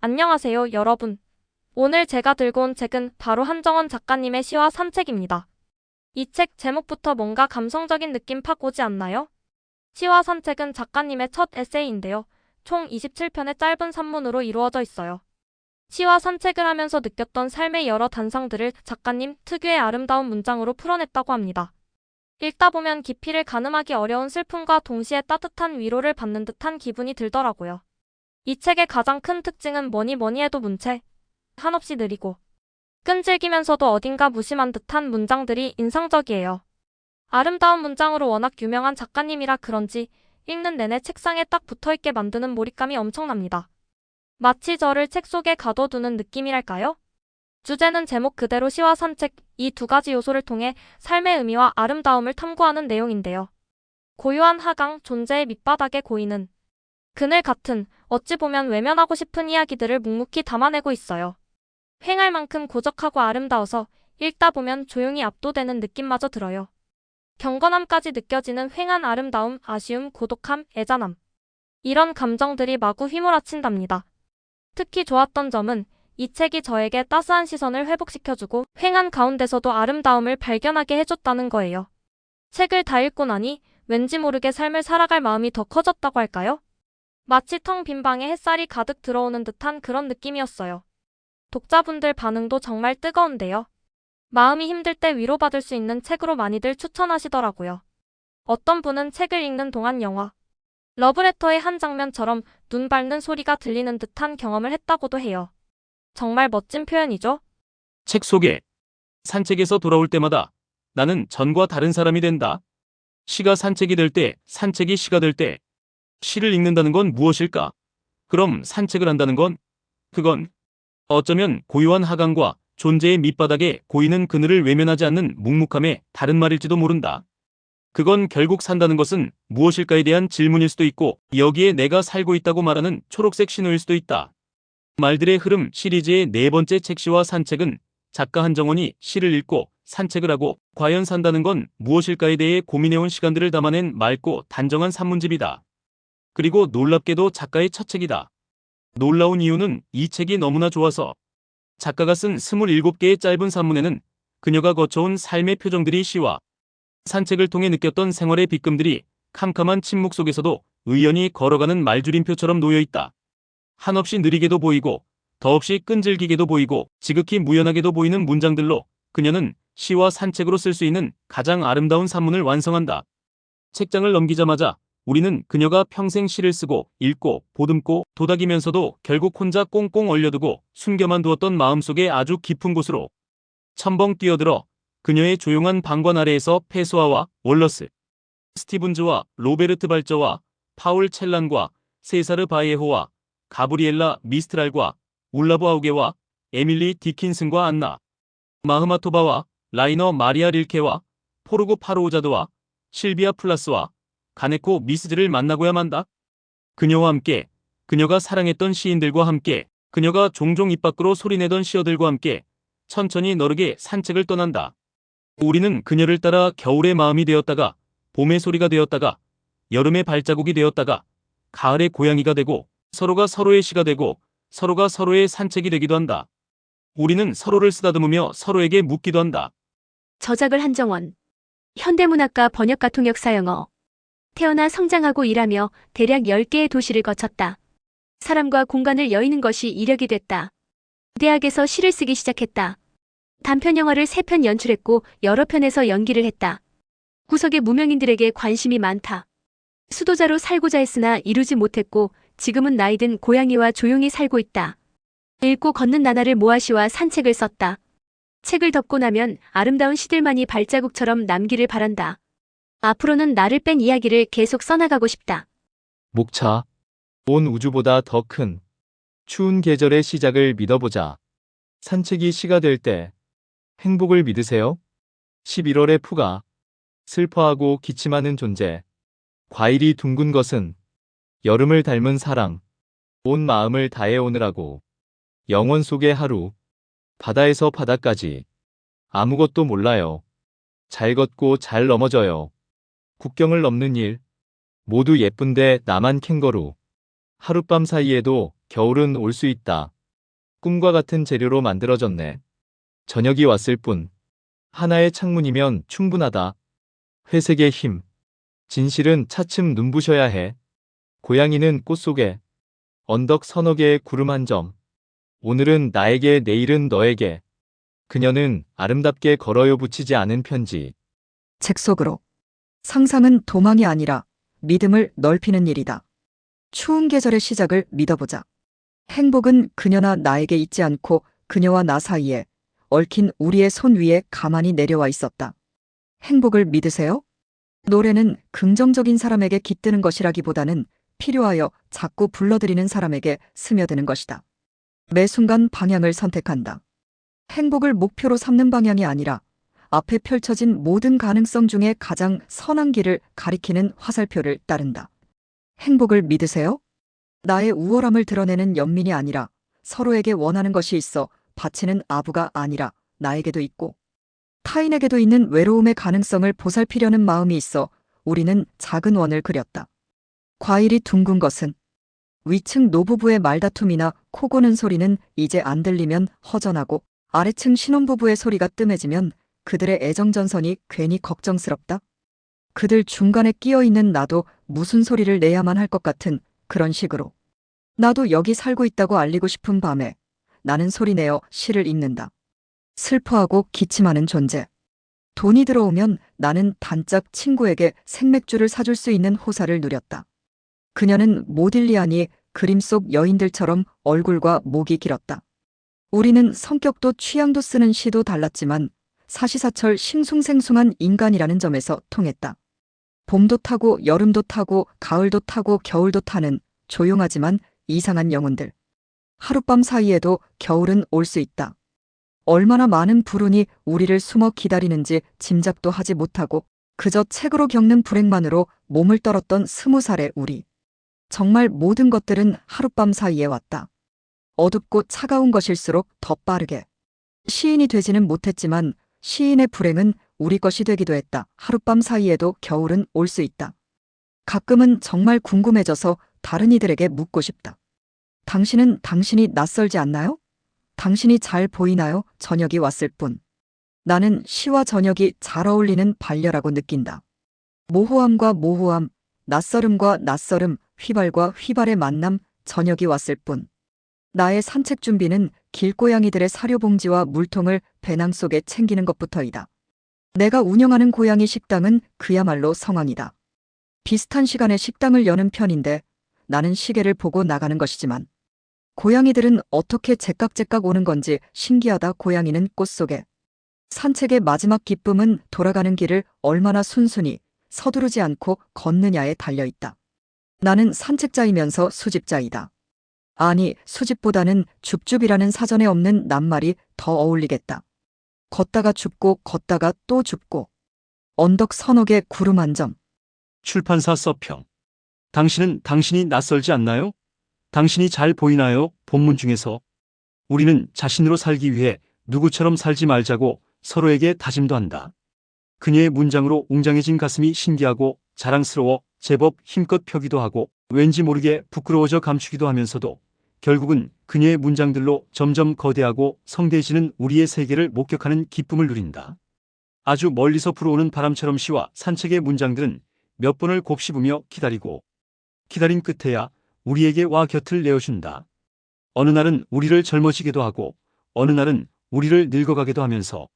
안녕하세요, 여러분. 오늘 제가 들고 온 책은 바로 한정원 작가님의 시와 산책입니다. 이 책 제목부터 뭔가 감성적인 느낌 팍 오지 않나요? 시와 산책은 작가님의 첫 에세이인데요. 총 27편의 짧은 산문으로 이루어져 있어요. 시와 산책을 하면서 느꼈던 삶의 여러 단상들을 작가님 특유의 아름다운 문장으로 풀어냈다고 합니다. 읽다 보면 깊이를 가늠하기 어려운 슬픔과 동시에 따뜻한 위로를 받는 듯한 기분이 들더라고요. 이 책의 가장 큰 특징은 뭐니 뭐니 해도 문체, 한없이 느리고 끈질기면서도 어딘가 무심한 듯한 문장들이 인상적이에요. 아름다운 문장으로 워낙 유명한 작가님이라 그런지 읽는 내내 책상에 딱 붙어있게 만드는 몰입감이 엄청납니다. 마치 저를 책 속에 가둬두는 느낌이랄까요? 주제는 제목 그대로 시와 산책, 이 두 가지 요소를 통해 삶의 의미와 아름다움을 탐구하는 내용인데요. 고요한 하강, 존재의 밑바닥에 고이는 그늘 같은 어찌 보면 외면하고 싶은 이야기들을 묵묵히 담아내고 있어요. 횡할 만큼 고적하고 아름다워서 읽다 보면 조용히 압도되는 느낌마저 들어요. 경건함까지 느껴지는 횡한 아름다움, 아쉬움, 고독함, 애잔함. 이런 감정들이 마구 휘몰아친답니다. 특히 좋았던 점은 이 책이 저에게 따스한 시선을 회복시켜주고 횡한 가운데서도 아름다움을 발견하게 해줬다는 거예요. 책을 다 읽고 나니 왠지 모르게 삶을 살아갈 마음이 더 커졌다고 할까요? 마치 텅 빈 방에 햇살이 가득 들어오는 듯한 그런 느낌이었어요. 독자분들 반응도 정말 뜨거운데요. 마음이 힘들 때 위로받을 수 있는 책으로 많이들 추천하시더라고요. 어떤 분은 책을 읽는 동안 영화, 러브레터의 한 장면처럼 눈 밟는 소리가 들리는 듯한 경험을 했다고도 해요. 정말 멋진 표현이죠? 책 소개. 산책에서 돌아올 때마다 나는 전과 다른 사람이 된다. 시가 산책이 될 때, 산책이 시가 될 때, 시를 읽는다는 건 무엇일까? 그럼 산책을 한다는 건? 그건 어쩌면 고요한 하강과 존재의 밑바닥에 고이는 그늘을 외면하지 않는 묵묵함의 다른 말일지도 모른다. 그건 결국 산다는 것은 무엇일까에 대한 질문일 수도 있고 여기에 내가 살고 있다고 말하는 초록색 신호일 수도 있다. 말들의 흐름 시리즈의 네 번째 책 시와 산책은 작가 한정원이 시를 읽고 산책을 하고 과연 산다는 건 무엇일까에 대해 고민해온 시간들을 담아낸 맑고 단정한 산문집이다. 그리고 놀랍게도 작가의 첫 책이다. 놀라운 이유는 이 책이 너무나 좋아서 작가가 쓴 27개의 짧은 산문에는 그녀가 거쳐온 삶의 표정들이 시와 산책을 통해 느꼈던 생활의 빗금들이 캄캄한 침묵 속에서도 의연히 걸어가는 말줄임표처럼 놓여있다. 한없이 느리게도 보이고 더없이 끈질기게도 보이고 지극히 무연하게도 보이는 문장들로 그녀는 시와 산책으로 쓸 수 있는 가장 아름다운 산문을 완성한다. 책장을 넘기자마자 우리는 그녀가 평생 시를 쓰고 읽고 보듬고 도닥이면서도 결국 혼자 꽁꽁 얼려두고 숨겨만 두었던 마음속의 아주 깊은 곳으로 첨벙 뛰어들어 그녀의 조용한 방관 아래에서 페소아와 월러스, 스티븐즈와 로베르트 발저와 파울 첼란과 세사르 바이에호와 가브리엘라 미스트랄과 울라브 아우게와 에밀리 디킨슨과 안나 마흐마토바와 라이너 마리아 릴케와 포르고 파로우자드와 실비아 플라스와 가네코 미스즈를 만나고야 만다. 그녀와 함께, 그녀가 사랑했던 시인들과 함께, 그녀가 종종 입 밖으로 소리내던 시어들과 함께 천천히 너르게 산책을 떠난다. 우리는 그녀를 따라 겨울의 마음이 되었다가 봄의 소리가 되었다가 여름의 발자국이 되었다가 가을의 고양이가 되고 서로가 서로의 시가 되고 서로가 서로의 산책이 되기도 한다. 우리는 서로를 쓰다듬으며 서로에게 묻기도 한다. 저작을 한정원. 현대문학과 번역가 통역사 영어. 태어나 성장하고 일하며 대략 10개의 도시를 거쳤다. 사람과 공간을 여의는 것이 이력이 됐다. 대학에서 시를 쓰기 시작했다. 단편 영화를 3편 연출했고 여러 편에서 연기를 했다. 구석의 무명인들에게 관심이 많다. 수도자로 살고자 했으나 이루지 못했고 지금은 나이든 고양이와 조용히 살고 있다. 읽고 걷는 나날을 모아 시와 산책을 썼다. 책을 덮고 나면 아름다운 시들만이 발자국처럼 남기를 바란다. 앞으로는 나를 뺀 이야기를 계속 써나가고 싶다. 목차. 온 우주보다 더 큰 추운 계절의 시작을 믿어보자. 산책이 시가 될 때 행복을 믿으세요? 11월의 푸가 슬퍼하고 기침하는 존재. 과일이 둥근 것은 여름을 닮은 사랑. 온 마음을 다해 오느라고. 영원 속의 하루. 바다에서 바다까지. 아무것도 몰라요. 잘 걷고 잘 넘어져요. 국경을 넘는 일. 모두 예쁜데 나만 캥거루. 하룻밤 사이에도 겨울은 올 수 있다. 꿈과 같은 재료로 만들어졌네. 저녁이 왔을 뿐. 하나의 창문이면 충분하다. 회색의 힘. 진실은 차츰 눈부셔야 해. 고양이는 꽃 속에. 언덕 서너 개의 구름 한 점. 오늘은 나에게, 내일은 너에게. 그녀는 아름답게 걸어요 붙이지 않은 편지. 책 속으로. 상상은 도망이 아니라 믿음을 넓히는 일이다. 추운 계절의 시작을 믿어보자. 행복은 그녀나 나에게 있지 않고 그녀와 나 사이에 얽힌 우리의 손 위에 가만히 내려와 있었다. 행복을 믿으세요? 노래는 긍정적인 사람에게 깃드는 것이라기보다는 필요하여 자꾸 불러들이는 사람에게 스며드는 것이다. 매 순간 방향을 선택한다. 행복을 목표로 삼는 방향이 아니라 앞에 펼쳐진 모든 가능성 중에 가장 선한 길을 가리키는 화살표를 따른다. 행복을 믿으세요? 나의 우월함을 드러내는 연민이 아니라 서로에게 원하는 것이 있어 바치는 아부가 아니라 나에게도 있고 타인에게도 있는 외로움의 가능성을 보살피려는 마음이 있어 우리는 작은 원을 그렸다. 과일이 둥근 것은 위층 노부부의 말다툼이나 코 고는 소리는 이제 안 들리면 허전하고 아래층 신혼부부의 소리가 뜸해지면 그들의 애정전선이 괜히 걱정스럽다. 그들 중간에 끼어 있는 나도 무슨 소리를 내야만 할 것 같은 그런 식으로. 나도 여기 살고 있다고 알리고 싶은 밤에 나는 소리내어 시를 읽는다. 슬퍼하고 기침하는 존재. 돈이 들어오면 나는 단짝 친구에게 생맥주를 사줄 수 있는 호사를 누렸다. 그녀는 모딜리아니 그림 속 여인들처럼 얼굴과 목이 길었다. 우리는 성격도 취향도 쓰는 시도 달랐지만 사시사철 싱숭생숭한 인간이라는 점에서 통했다. 봄도 타고 여름도 타고 가을도 타고 겨울도 타는 조용하지만 이상한 영혼들. 하룻밤 사이에도 겨울은 올 수 있다. 얼마나 많은 불운이 우리를 숨어 기다리는지 짐작도 하지 못하고 그저 책으로 겪는 불행만으로 몸을 떨었던 20살의 우리. 정말 모든 것들은 하룻밤 사이에 왔다. 어둡고 차가운 것일수록 더 빠르게. 시인이 되지는 못했지만 시인의 불행은 우리 것이 되기도 했다. 하룻밤 사이에도 겨울은 올 수 있다. 가끔은 정말 궁금해져서 다른 이들에게 묻고 싶다. 당신이 낯설지 않나요? 당신이 잘 보이나요? 저녁이 왔을 뿐. 나는 시와 저녁이 잘 어울리는 반려라고 느낀다. 모호함과 모호함, 낯설음과 낯설음, 휘발과 휘발의 만남, 저녁이 왔을 뿐. 나의 산책 준비는 길고양이들의 사료봉지와 물통을 배낭 속에 챙기는 것부터이다. 내가 운영하는 고양이 식당은 그야말로 성황이다. 비슷한 시간에 식당을 여는 편인데 나는 시계를 보고 나가는 것이지만 고양이들은 어떻게 제깍제깍 오는 건지 신기하다. 고양이는 꽃 속에. 산책의 마지막 기쁨은 돌아가는 길을 얼마나 순순히 서두르지 않고 걷느냐에 달려있다. 나는 산책자이면서 수집자이다. 아니, 수집보다는 줍줍이라는 사전에 없는 낱말이 더 어울리겠다. 걷다가 줍고 걷다가 또 줍고 언덕 서너 개 구름 한 점. 출판사 서평. 당신이 낯설지 않나요? 당신이 잘 보이나요? 본문 중에서 우리는 자신으로 살기 위해 누구처럼 살지 말자고 서로에게 다짐도 한다. 그녀의 문장으로 웅장해진 가슴이 신기하고 자랑스러워 제법 힘껏 펴기도 하고 왠지 모르게 부끄러워져 감추기도 하면서도 결국은 그녀의 문장들로 점점 거대하고 성대해지는 우리의 세계를 목격하는 기쁨을 누린다. 아주 멀리서 불어오는 바람처럼 시와 산책의 문장들은 몇 번을 곱씹으며 기다리고 기다린 끝에야 우리에게 와 곁을 내어준다. 어느 날은 우리를 젊어지게도 하고 어느 날은 우리를 늙어가게도 하면서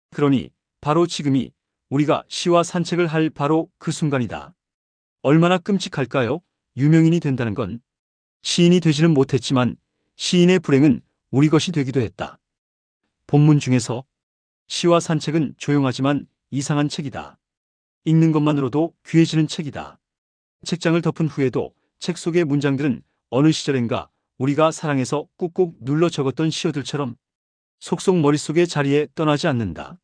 그러니 바로 지금이 우리가 시와 산책을 할 바로 그 순간이다. 얼마나 끔찍할까요? 유명인이 된다는 건. 시인이 되지는 못했지만 시인의 불행은 우리 것이 되기도 했다. 본문 중에서 시와 산책은 조용하지만 이상한 책이다. 읽는 것만으로도 귀해지는 책이다. 책장을 덮은 후에도 책 속의 문장들은 어느 시절엔가 우리가 사랑해서 꾹꾹 눌러 적었던 시어들처럼 속속 머릿속의 자리에 떠나지 않는다.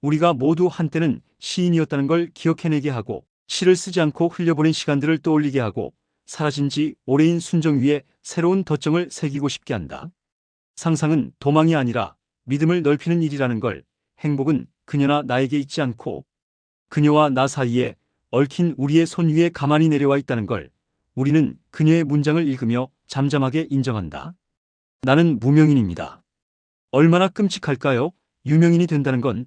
우리가 모두 한때는 시인이었다는 걸 기억해내게 하고 시를 쓰지 않고 흘려보낸 시간들을 떠올리게 하고 사라진 지 오래인 순정 위에 새로운 덧정을 새기고 싶게 한다. 상상은 도망이 아니라 믿음을 넓히는 일이라는 걸, 행복은 그녀나 나에게 있지 않고 그녀와 나 사이에 얽힌 우리의 손 위에 가만히 내려와 있다는 걸 우리는 그녀의 문장을 읽으며 잠잠하게 인정한다. 나는 무명인입니다. 얼마나 끔찍할까요? 유명인이 된다는 건.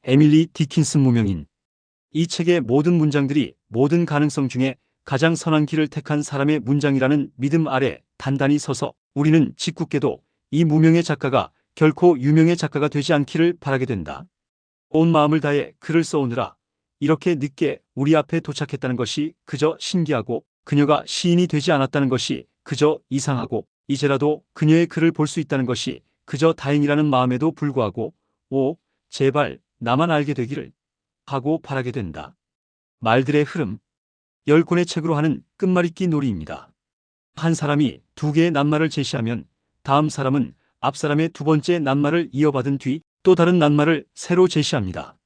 에밀리 디킨슨 무명인. 이 책의 모든 문장들이 모든 가능성 중에 가장 선한 길을 택한 사람의 문장이라는 믿음 아래 단단히 서서 우리는 짓궂게도 이 무명의 작가가 결코 유명의 작가가 되지 않기를 바라게 된다. 온 마음을 다해 글을 써오느라 이렇게 늦게 우리 앞에 도착했다는 것이 그저 신기하고 그녀가 시인이 되지 않았다는 것이 그저 이상하고 이제라도 그녀의 글을 볼 수 있다는 것이 그저 다행이라는 마음에도 불구하고 오, 제발 나만 알게 되기를 하고 바라게 된다. 말들의 흐름. 10권의 책으로 하는 끝말잇기 놀이입니다. 한 사람이 2개의 낱말을 제시하면 다음 사람은 앞 사람의 2번째 낱말을 이어받은 뒤 또 다른 낱말을 새로 제시합니다.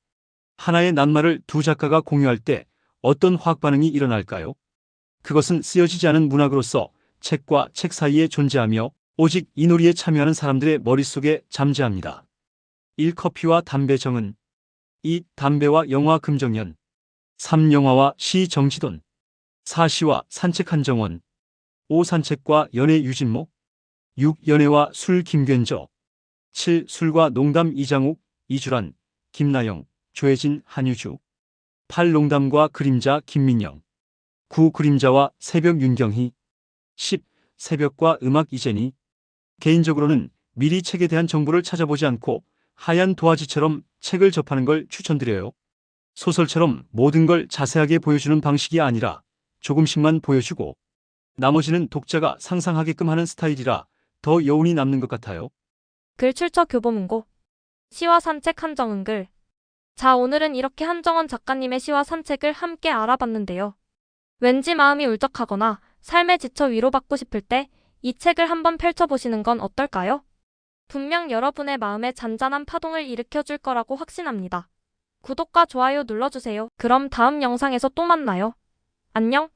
하나의 낱말을 2 작가가 공유할 때 어떤 화학 반응이 일어날까요? 그것은 쓰여지지 않은 문학으로서 책과 책 사이에 존재하며 오직 이 놀이에 참여하는 사람들의 머릿속에 잠재합니다. 1. 커피와 담배 정은. 2. 담배와 영화 금정연. 3. 영화와 시 정지돈. 4. 시와 산책 한정원. 5. 산책과 연애 유진목. 6. 연애와 술 김견저. 7. 술과 농담 이장욱, 이주란, 김나영, 조혜진, 한유주. 8. 농담과 그림자 김민영. 9. 그림자와 새벽 윤경희. 10. 새벽과 음악 이재니. 개인적으로는 미리 책에 대한 정보를 찾아보지 않고 하얀 도화지처럼 책을 접하는 걸 추천드려요. 소설처럼 모든 걸 자세하게 보여주는 방식이 아니라 조금씩만 보여주고 나머지는 독자가 상상하게끔 하는 스타일이라 더 여운이 남는 것 같아요. 글 출처 교보문고. 시와 산책 한정은 글. 자, 오늘은 이렇게 한정원 작가님의 시와 산책을 함께 알아봤는데요. 왠지 마음이 울적하거나 삶에 지쳐 위로받고 싶을 때 이 책을 한번 펼쳐보시는 건 어떨까요? 분명 여러분의 마음에 잔잔한 파동을 일으켜줄 거라고 확신합니다. 구독과 좋아요 눌러주세요. 그럼 다음 영상에서 또 만나요. 안녕.